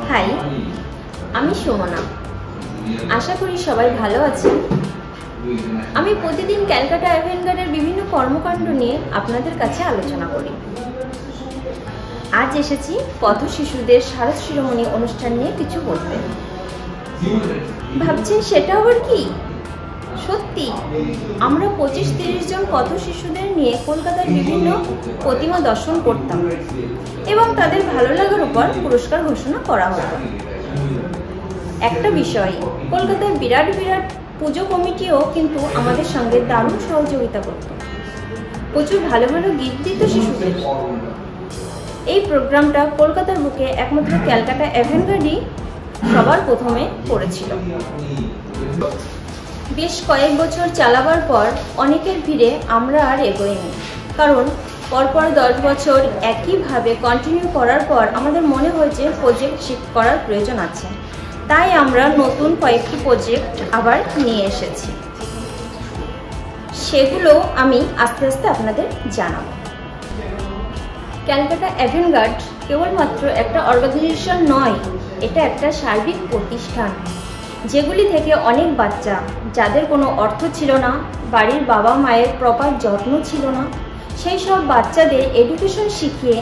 High, আমি সুমনা। আশা করি সবাই ভালো আছেন। আমি প্রতিদিন ক্যালকাটা অ্যাভেনগার্ডের বিভিন্ন কর্মকাণ্ড নিয়ে আপনাদের কাছে আলোচনা করি। আজ এসেছি পথ শিশুদের শারদ শিরোমণি অনুষ্ঠান নিয়ে কিছু বলতে। ভাবছেন সেটা আবার কি? সত্যি, আমরা 25-30 জন পথ শিশুদের নিয়ে কলকাতার বিভিন্ন প্রতিমা দর্শন করতাম এবং তাদের ভালো লাগার উপর পুরস্কার ঘোষণা করা হতো। একটা বিষয়, কলকাতায় বিরাট বিরাট পুজো কমিটিও কিন্তু আমাদের সঙ্গে দারুণ সহযোগিতা করত, প্রচুর ভালো ভালো গিফট দিত শিশুদের। এই প্রোগ্রামটা কলকাতার বুকে একমাত্র ক্যালকাটা অ্যাভেনগার্ডই সবার প্রথমে করেছিল। বেশ কয়েক বছর চালাবার পর অনেকের ভিড়ে আমরা আর এগোইনি, কারণ পরপর 10 বছর একইভাবে কন্টিনিউ করার পর আমাদের মনে হয়েছে প্রজেক্ট শিফট করার প্রয়োজন আছে। তাই আমরা নতুন কয়েকটি প্রজেক্ট আবার নিয়ে এসেছি, সেগুলো আমি আস্তে আস্তে আপনাদের জানাবো। ক্যালকাটা অ্যাভেনগার্ড কেবলমাত্র একটা অর্গানাইজেশন নয়, এটা একটা সার্বিক প্রতিষ্ঠান, যেগুলি থেকে অনেক বাচ্চা যাদের কোনো অর্থ ছিল না, বাড়ির বাবা মায়ের প্রপার যত্ন ছিল না, সেই সব বাচ্চাদের এডুকেশন শিখিয়ে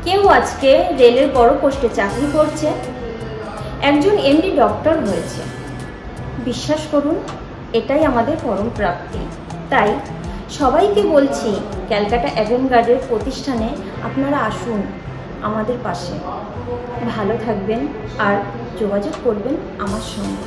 কেউ আজকে রেলের বড় পোস্টে চাকরি করছে, একজন এমডি ডক্টর হয়েছে। বিশ্বাস করুন, এটাই আমাদের পরম প্রাপ্তি। তাই সবাইকে বলছি, ক্যালকাটা অ্যাভেনগার্ডের প্রতিষ্ঠানে আপনারা আসুন আমাদের পাশে। ভালো থাকবেন আর যোগাযোগ করবেন আমার সঙ্গে।